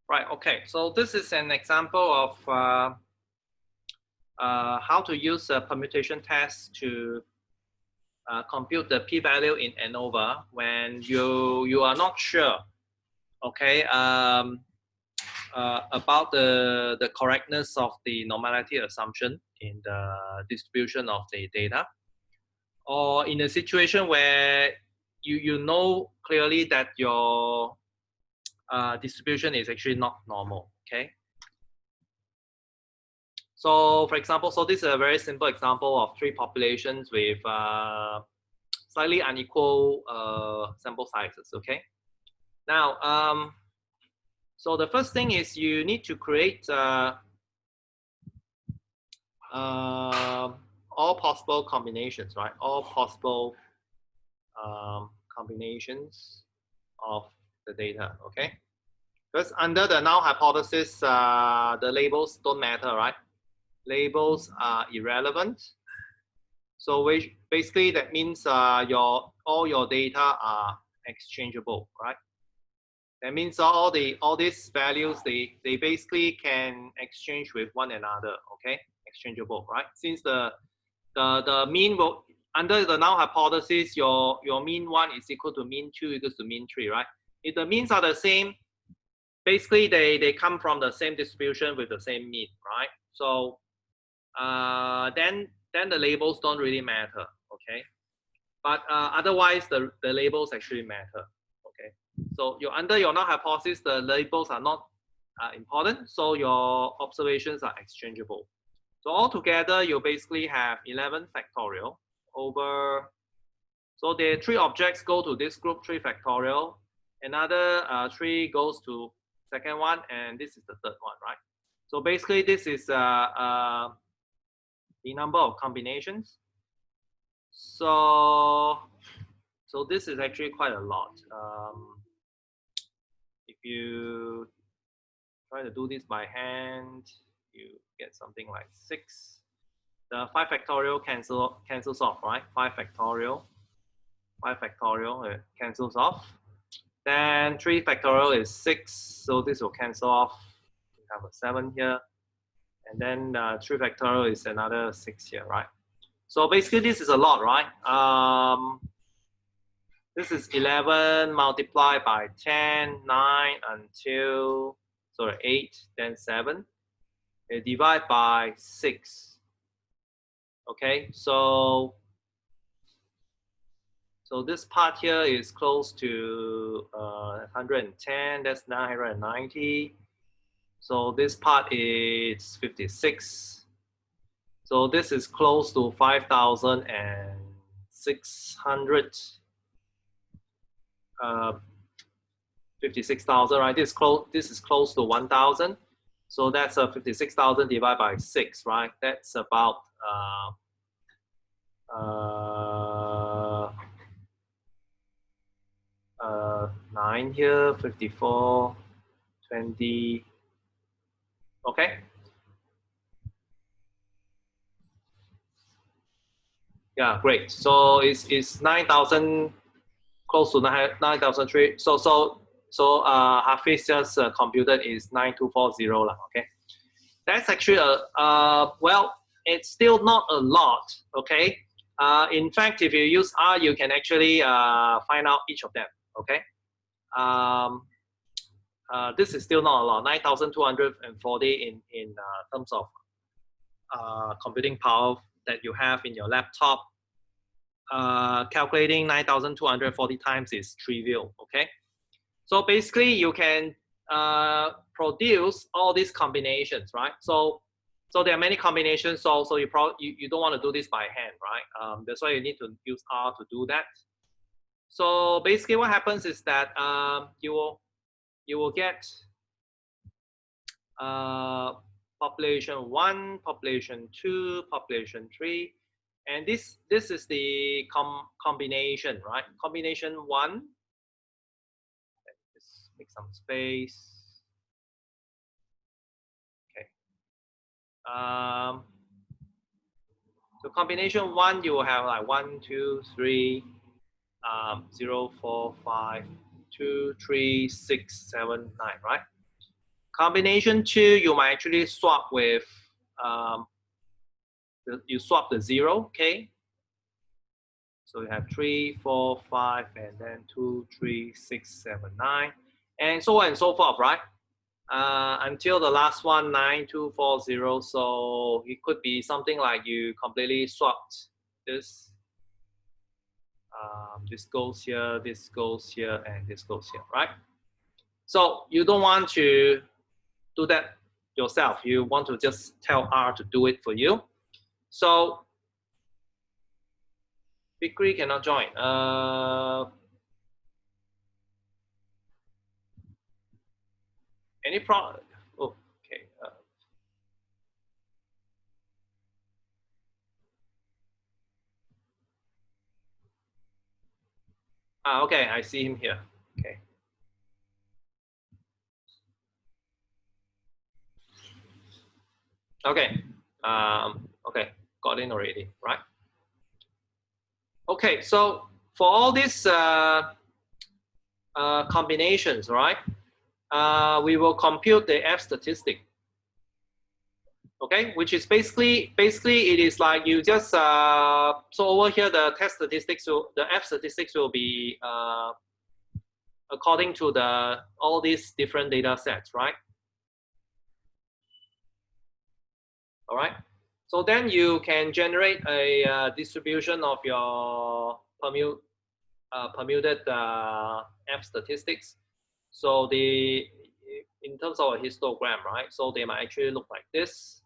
Right, okay, so this is an example of how to use a permutation test to compute the p-value in ANOVA when you are not sure, okay, about the correctness of the normality assumption in the distribution of the data, or in a situation where you know clearly that your distribution is actually not normal, okay? So for example, so this is a very simple example of three populations with slightly unequal sample sizes, okay? Now, so the first thing is you need to create all possible combinations, right? All possible combinations of the data, okay? Because under the null hypothesis, the labels don't matter, right? Labels are irrelevant. So basically that means all your data are exchangeable, right? That means all these values they basically can exchange with one another, okay? Exchangeable, right? Since the mean will under the null hypothesis, your mean 1 is equal to mean 2 equals to mean 3, right? If the means are the same, basically they come from the same distribution with the same mean, right? So then the labels don't really matter, okay? But otherwise the labels actually matter, okay? So under your null hypothesis, the labels are not important, so your observations are exchangeable. So altogether, you basically have 11 factorial over, so the 3 objects go to this group 3 factorial, another 3 goes to second one, and this is the third one, right? So basically this is the number of combinations. So this is actually quite a lot. If you try to do this by hand, you get something like 6. The 5 factorial cancels off, right? 5 factorial it cancels off. Then 3 factorial is 6, so this will cancel off. We have a 7 here, and then 3 factorial is another 6 here, right? So basically this is a lot, right? This is 11 multiplied by 10, 9 until, sorry, 8, then 7. They divide by 6. Okay, so this part here is close to 110, that's 990. So this part is 56. So this is close to 5,600. 56,000, right? This is close to 1,000. So that's 56,000 divided by 6, right? That's about 9 here, 54, 20. Okay. Yeah, great. So it's 9,000, close to 9,003. So Hafiz just computed is 9240 lah. Okay, that's actually well, it's still not a lot. Okay, in fact, if you use R, you can actually find out each of them. Okay, this is still not a lot. 9,240 in terms of computing power that you have in your laptop. Calculating 9,240 times is trivial, okay? So basically you can produce all these combinations, right? So there are many combinations, so you don't want to do this by hand, right? That's why you need to use R to do that. So basically what happens is that you will get population 1, population 2, population 3, and this is the combination, right? Combination 1. Let's make some space. Okay. So combination 1, you will have like 1, 2, 3, 0, 4, 5, 2, 3, 6, 7, 9, right? Combination 2, you might actually swap with, you swap the 0, okay? So you have 3, 4, 5, and then 2, 3, 6, 7, 9, and so on and so forth, right? Until the last one, 9, 2, 4, 0. So it could be something like you completely swapped this. This goes here, this goes here, and this goes here, right? So you don't want to do that yourself. You want to just tell R to do it for you. So Bigri cannot join. Any problem? Oh, okay. Okay, I see him here. Okay. Okay. Okay, got in already, right? Okay, so for all these combinations, right? We will compute the F statistic. Okay, which is basically it is like you just so over here the test statistics will, the F statistics will be according to the all these different data sets, right? All right. So then you can generate a distribution of your permuted F statistics. So in terms of a histogram, right? So they might actually look like this.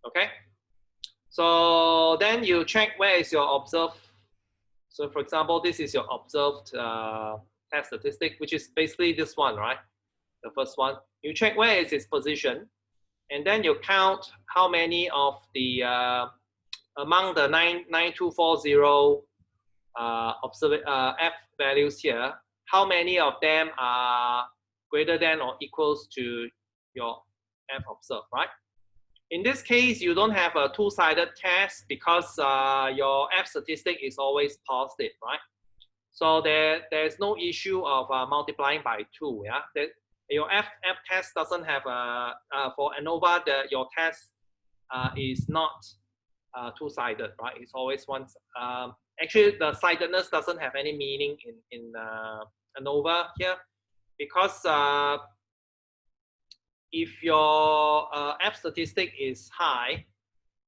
Okay. So then you check where is your observed. So for example, this is your observed test statistic, which is basically this one, right? The first one. You check where is its position, and then you count how many of the among the 9240 F values here, how many of them are greater than or equals to your F observed, right? In this case, you don't have a two-sided test because your F statistic is always positive, right? So there's no issue of multiplying by 2, yeah? Your F test doesn't have for ANOVA, your test is not two-sided, right? It's always one. Actually, the sidedness doesn't have any meaning in ANOVA here because if your F statistic is high,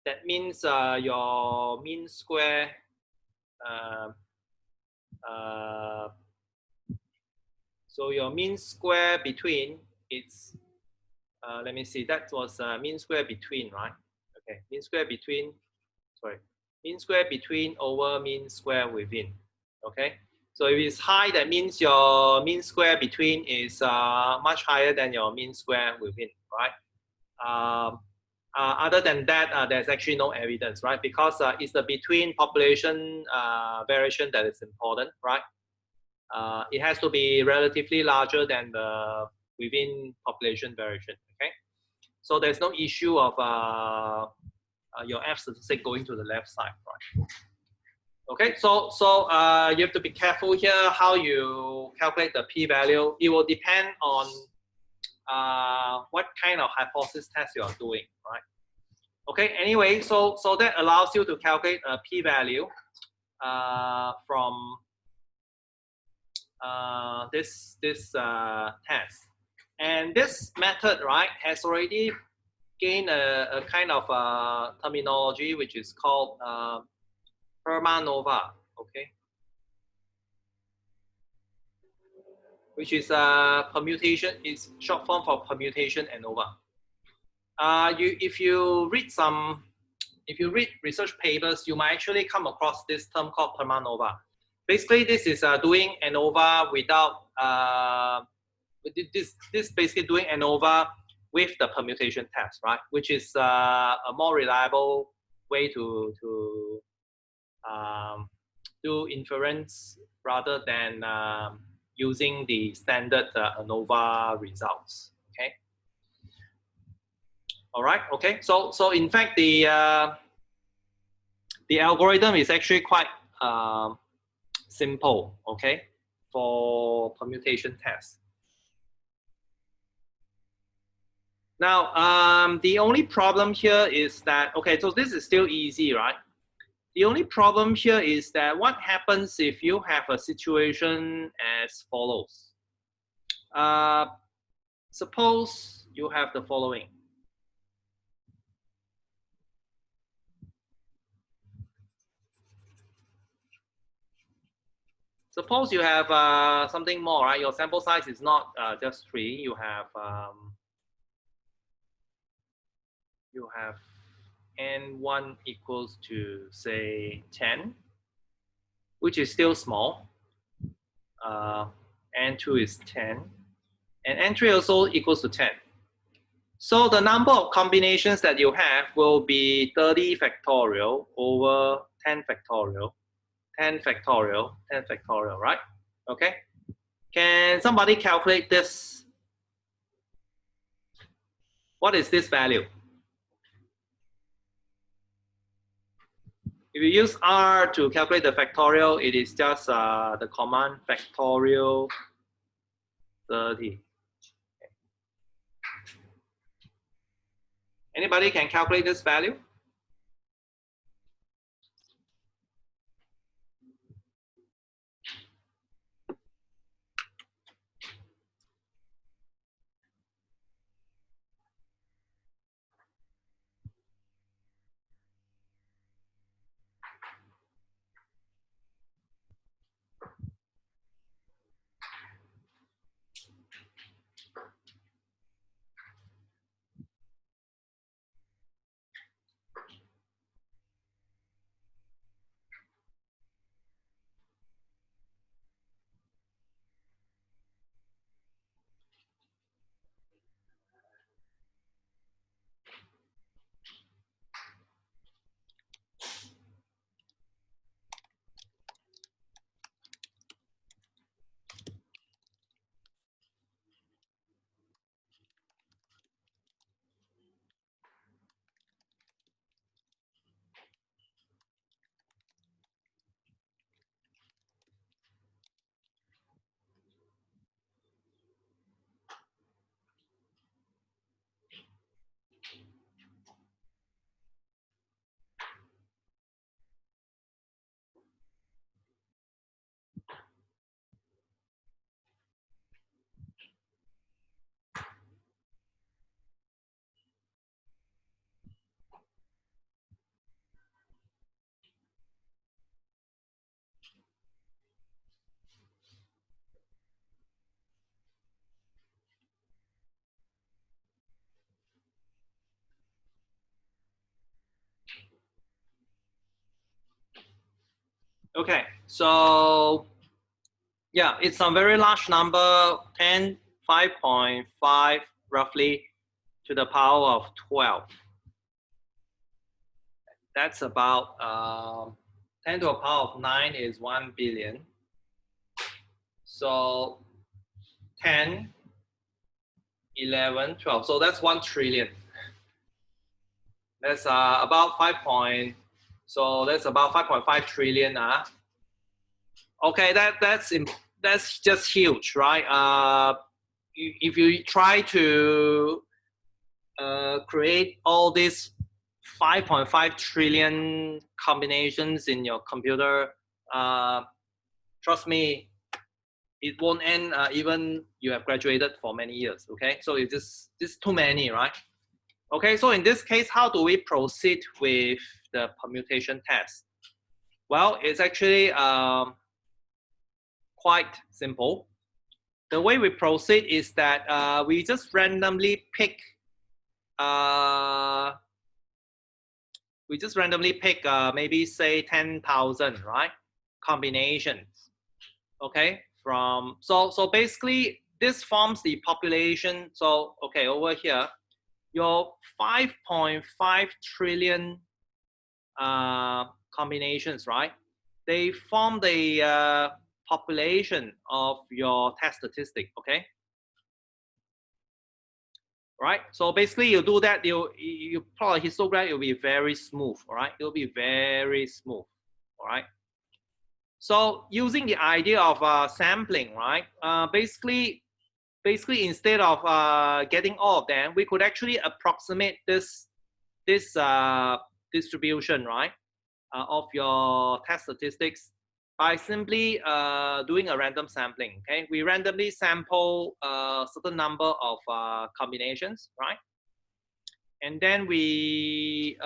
that means your mean square so your mean square between it's let me see, that was mean square between, right? Okay, mean square between, sorry, mean square between over mean square within. Okay, so if it's high, that means your mean square between is much higher than your mean square within, right? Other than that, there's actually no evidence, right? Because it's the between population variation that is important, right? It has to be relatively larger than the within population variation, okay? So there's no issue of your F statistic going to the left side, right? Okay, so you have to be careful here how you calculate the p-value. It will depend on what kind of hypothesis test you are doing, right? Okay, anyway, so that allows you to calculate a p-value from this test. And this method, right, has already gained a kind of terminology which is called permanova, okay, which is permutation, is short form for permutation ANOVA. If you read research papers, you might actually come across this term called permanova. Basically, this is doing ANOVA without this basically doing ANOVA with the permutation test, right? Which is a more reliable way to do inference rather than using the standard ANOVA results. Okay. All right. Okay. So in fact, the algorithm is actually quite simple. Okay, for permutation tests. Now, the only problem here is that, okay, so this is still easy, right? The only problem here is that what happens if you have a situation as follows. Suppose you have the following. Suppose you have something more, right? Your sample size is not just 3. You have n1 equals to say 10, which is still small. N2 is 10, and N3 also equals to 10. So the number of combinations that you have will be 30 factorial over 10 factorial, 10 factorial, 10 factorial, right? Okay. Can somebody calculate this? What is this value? If you use R to calculate the factorial, it is just the command factorial 30. Anybody can calculate this value? Okay, so yeah, it's a very large number, 5.5 roughly to the power of 12. That's about 10 to the power of 9 is 1 billion. So 10, 11, 12. So that's 1 trillion. That's about 5 point. So that's about 5.5 trillion. Okay, that's just huge, right? If you try to create all these 5.5 trillion combinations in your computer, trust me, it won't end even you have graduated for many years. Okay, so it's just too many, right? Okay, so in this case, how do we proceed with the permutation test? Well, it's actually quite simple. The way we proceed is that we just randomly pick maybe say 10,000, right? Combinations. Okay, so basically this forms the population. So okay, over here, your 5.5 trillion combinations, right? They form the population of your test statistic. Okay. Right. So basically, you do that. You plot a histogram. It will be very smooth. All right. It will be very smooth. All right. So using the idea of sampling, right? Basically basically instead of getting all of them, we could actually approximate this distribution, right, of your test statistics by simply doing a random sampling. Okay, we randomly sample a certain number of combinations, right, and then we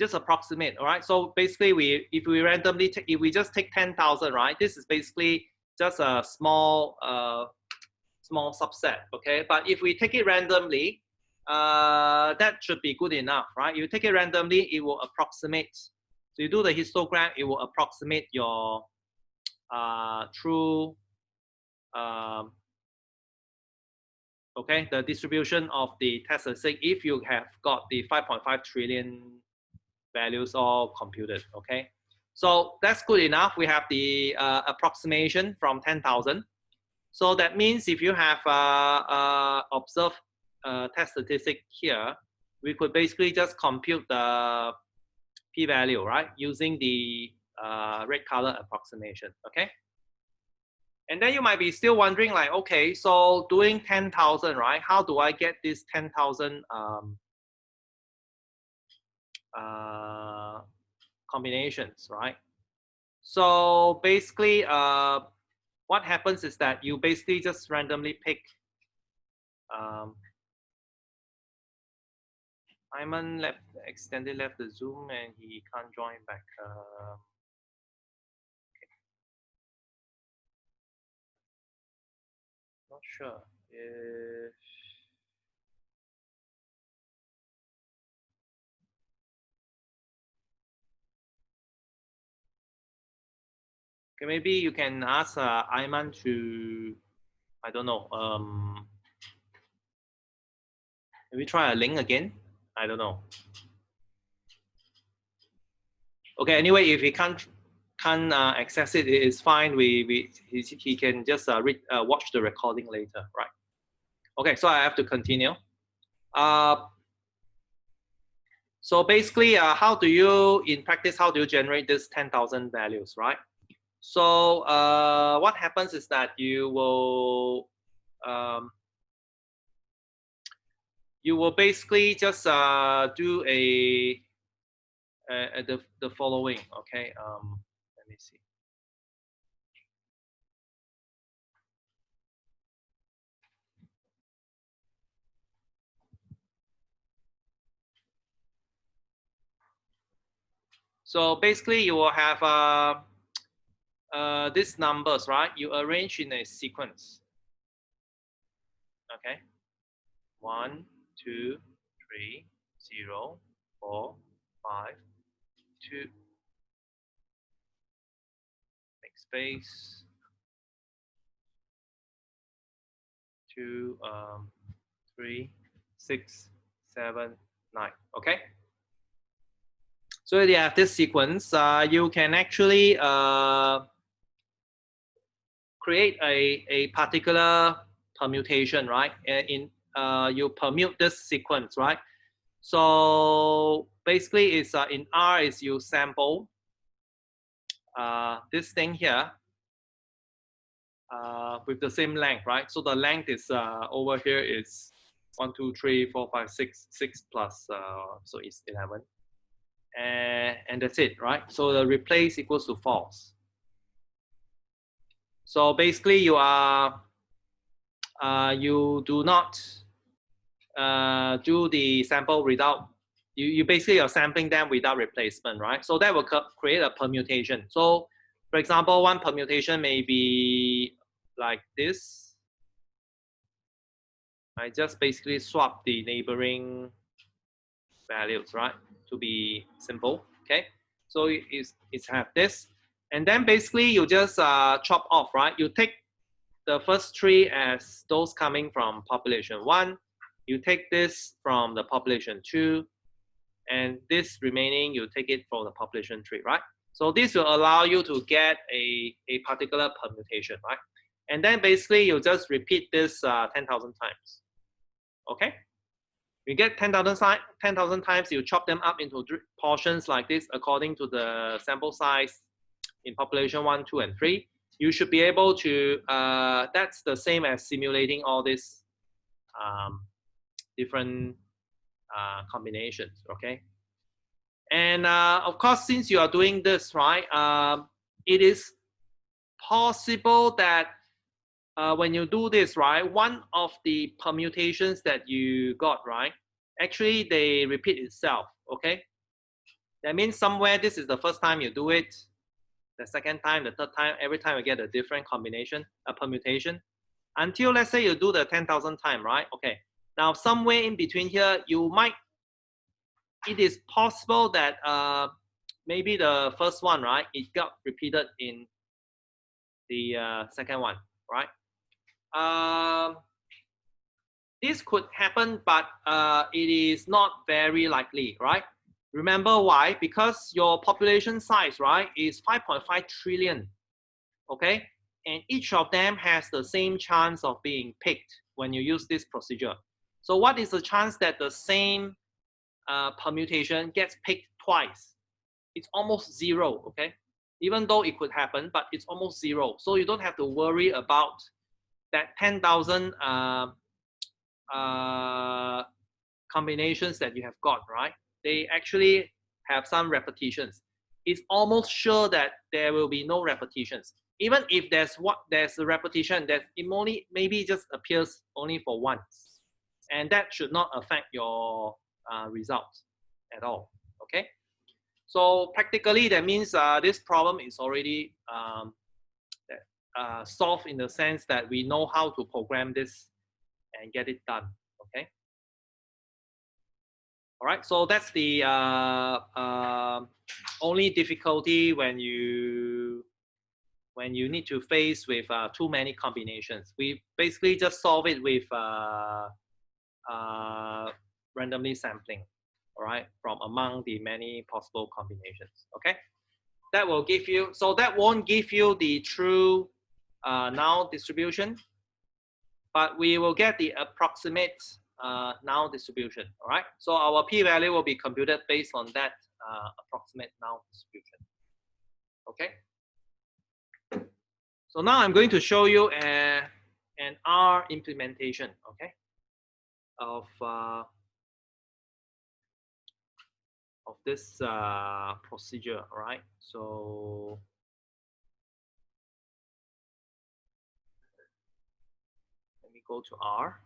just approximate. All right, so basically if we randomly if we just take 10,000, right, this is basically just a small small subset. Okay, but if we take it randomly, that should be good enough, right? You take it randomly, it will approximate. So you do the histogram, it will approximate your true okay, the distribution of the test statistic if you have got the 5.5 trillion values all computed. Okay, so that's good enough. We have the approximation from 10,000. So that means if you have observed test statistic here, we could basically just compute the p-value, right, using the red color approximation. Okay, and then you might be still wondering, like, okay, so doing 10,000, right, how do I get this 10,000 combinations, right? So basically what happens is that you basically just randomly pick Iman accidentally left the Zoom and he can't join back. Okay. Not sure if okay, maybe you can ask Iman to, I don't know, maybe try a link again. I don't know. Okay, anyway, if he can't access it, it is fine. He can just watch the recording later, right? Okay, so I have to continue. So basically, how do you, in practice, how do you generate this 10,000 values, right? So what happens is that you will basically just do the following. Okay, let me see. So basically, you will have these numbers, right? You arrange in a sequence. Okay, 1, 2, 3, 0, 4, 5, 2. Make space. 2, 3, 6, 7, 9. Okay. So you have this sequence. You can actually create a particular permutation, right? You permute this sequence, right? So basically, it's in R is you sample this thing here with the same length, right? So the length is over here is 1, 2, 3, 4, 5, 6, 6 plus, so it's 11. And that's it, right? So the replace equals to false. So basically, you are you do not do the sample without you basically are sampling them without replacement, right? So that will create a permutation. So for example, one permutation may be like this. I just basically swap the neighboring values, right, to be simple. Okay, so it's have this, and then basically you just chop off, right? You take the first 3 as those coming from population 1. You take this from the population 2, and this remaining you take it from the population 3, right? So this will allow you to get a particular permutation, right? And then basically you just repeat this 10,000 times. Okay, you get 10,000 times. You chop them up into portions like this according to the sample size in population 1, 2, and 3. you should be able to, that's the same as simulating all these different combinations, okay? And of course, since you are doing this, right, it is possible that when you do this, right, one of the permutations that you got, right, actually they repeat itself, okay? That means somewhere this is the first time you do it, the second time, the third time, every time you get a different combination, a permutation, until let's say you do the 10,000 time, right? Okay. Now somewhere in between here, it is possible that maybe the first one, right, it got repeated in the second one, right? This could happen, but it is not very likely, right? Remember why? Because your population size, right, is 5.5 trillion, okay? And each of them has the same chance of being picked when you use this procedure. So what is the chance that the same permutation gets picked twice? It's almost zero, okay? Even though it could happen, but it's almost zero. So you don't have to worry about that 10,000 combinations that you have got, right? They actually have some repetitions. It's almost sure that there will be no repetitions. Even if there's a repetition, that it only maybe just appears only for once, and that should not affect your results at all. Okay, so practically that means this problem is already solved in the sense that we know how to program this and get it done. Okay. All right, so that's the only difficulty when you need to face with too many combinations. We basically just solve it with randomly sampling, all right, from among the many possible combinations. Okay, that will give you, so that won't give you the true null distribution, but we will get the approximate null distribution, all right? So our p-value will be computed based on that approximate null distribution, okay? So now I'm going to show you an R implementation, okay, of this procedure, all right? So let me go to R.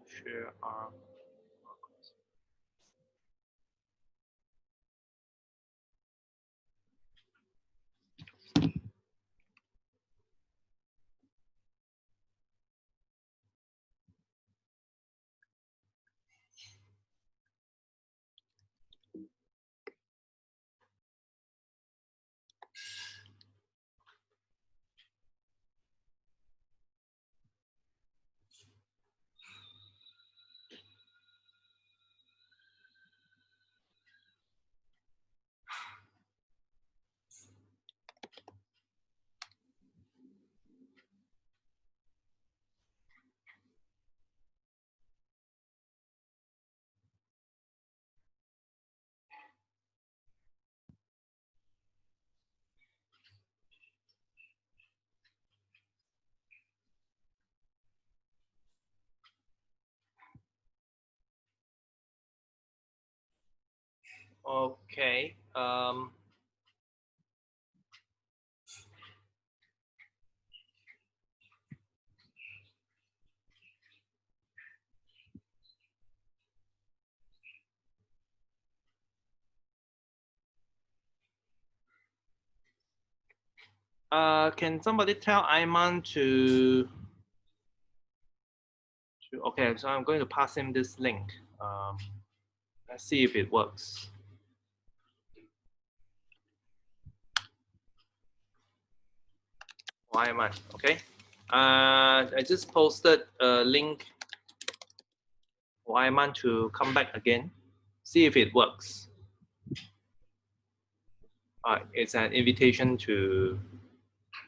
Share R. Okay. Can somebody tell Ayman to okay, so I'm going to pass him this link. Let's see if it works. Ayman, okay. I just posted a link for Ayman to come back again. See if it works. It's an invitation to,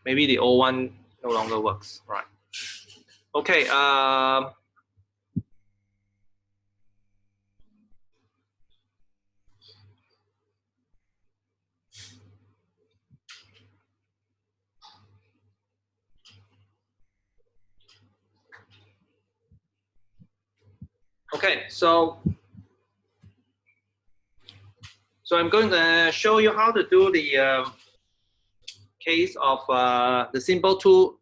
maybe the old one no longer works, right? Okay. Okay, so I'm going to show you how to do the case of the simple two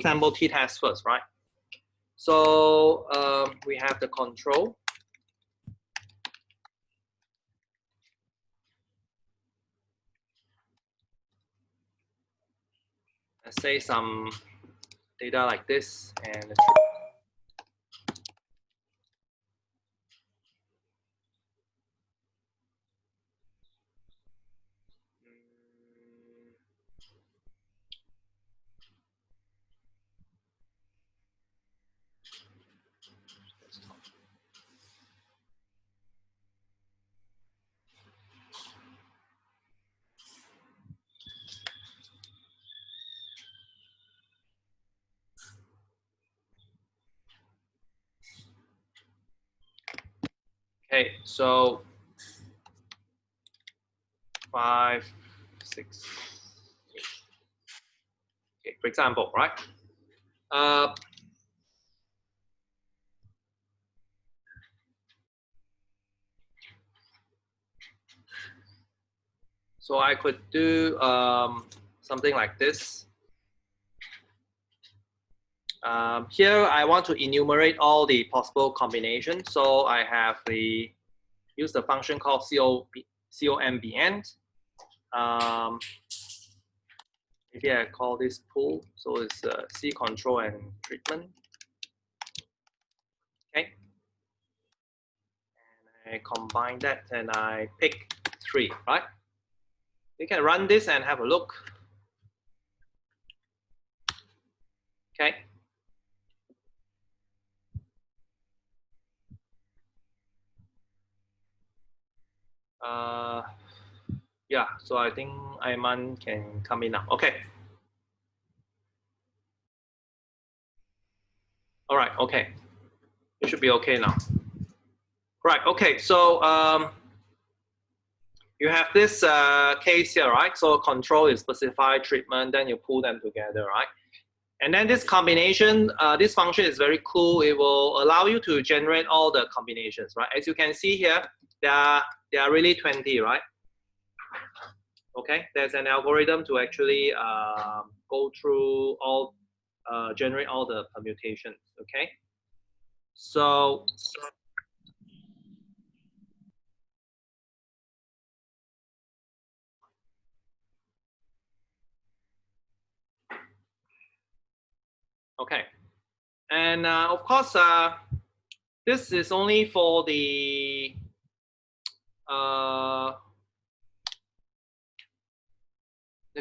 sample t-test first, right? So we have the control. Let's say some data like this, and okay, so 5, 6. Okay, for example, right? So I could do something like this. Here I want to enumerate all the possible combinations. So I have use the function called combn. Maybe I call this pool. So it's C control and treatment. Okay. And I combine that and I pick 3, right? You can run this and have a look. Okay. Yeah, so I think Ayman can come in now. Okay. All right, okay. It should be okay now. Right, okay, so you have this case here, right? So control is specified treatment, then you pull them together, right? And then this combination, this function is very cool. It will allow you to generate all the combinations, right? As you can see here, there are really 20, right? Okay, there's an algorithm to actually go through all, generate all the permutations, okay? So, okay. And of course, this is only for the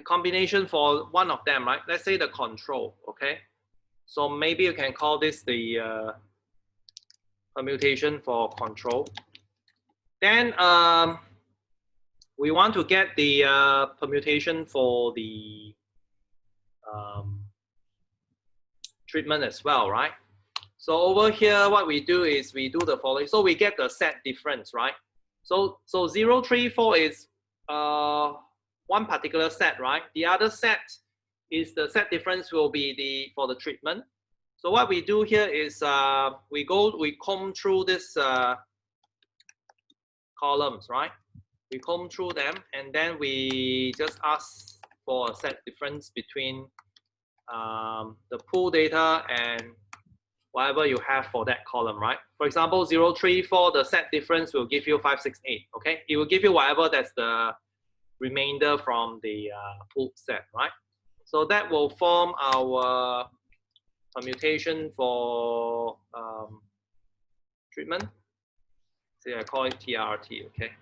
combination for one of them, right? Let's say the control, okay? So maybe you can call this the permutation for control. Then we want to get the permutation for the treatment as well, right? So over here, what we do is we do the following. So we get the set difference, right? So 0, 3, 4 is one particular set, right? The other set is the set difference will be for the treatment. So what we do here is we comb through this columns, right? We comb through them, and then we just ask for a set difference between the pool data and whatever you have for that column, right? For example, 0, 3, 4, the set difference will give you 5, 6, 8, okay? It will give you whatever that's the remainder from the pooled set, right? So that will form our permutation for treatment. So I call it TRT, okay?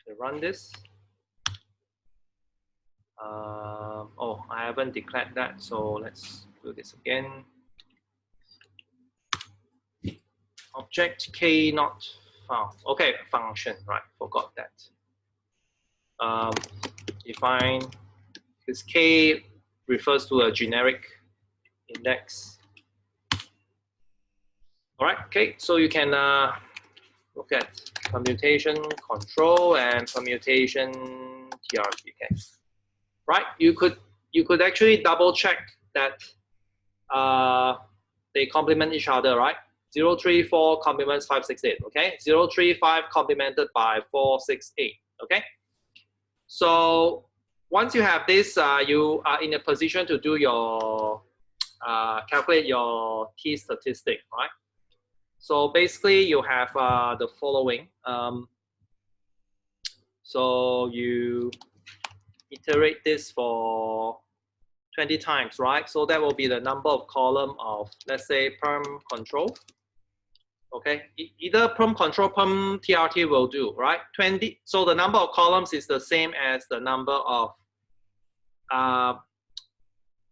To run this. Oh, I haven't declared that, so let's do this again. Object K not found. Okay, function, right? Forgot that. Define this K refers to a generic index. All right, okay, so you can look at permutation control and permutation TRT. Okay, right? You could actually double check that they complement each other, right? 034 complements 568. Okay, 035 complemented by 468. Okay, so once you have this, you are in a position to do your calculate your T statistic, right? So basically, you have the following. So you iterate this for 20 times, right? So that will be the number of column of, let's say, perm control. Okay, either perm control, perm TRT will do, right? 20. So the number of columns is the same as the number of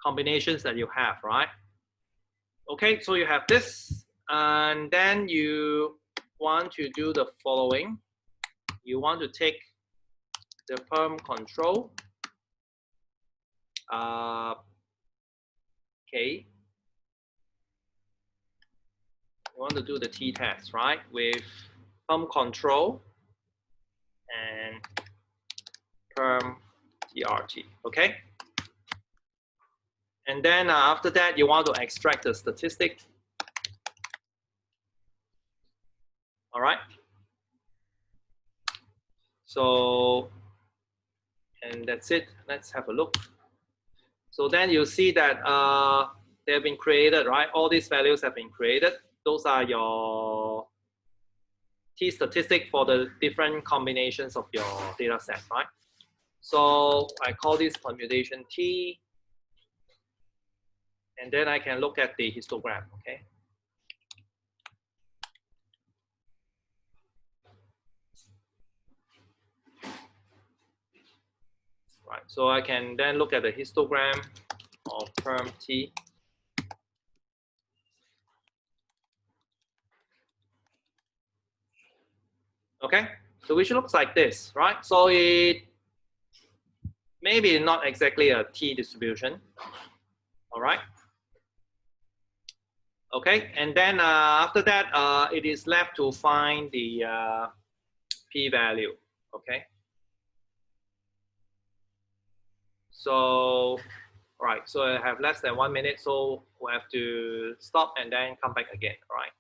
combinations that you have, right? Okay, so you have this, and then you want to do the following. You want to take the perm control, okay. You want to do the t-test, right? With perm control and perm TRT, okay? And then after that, you want to extract the statistic. All right. So, and that's it. Let's have a look. So then you see that they have been created, right? All these values have been created. Those are your T statistic for the different combinations of your data set, right? So I call this permutation T. And then I can look at the histogram, okay? Right, so I can then look at the histogram of perm T. Okay, so which looks like this, right? So it maybe not exactly a T distribution, all right? Okay, and then after that, it is left to find the p-value, okay? So, all right, so I have less than 1 minute, so we have to stop and then come back again, all right?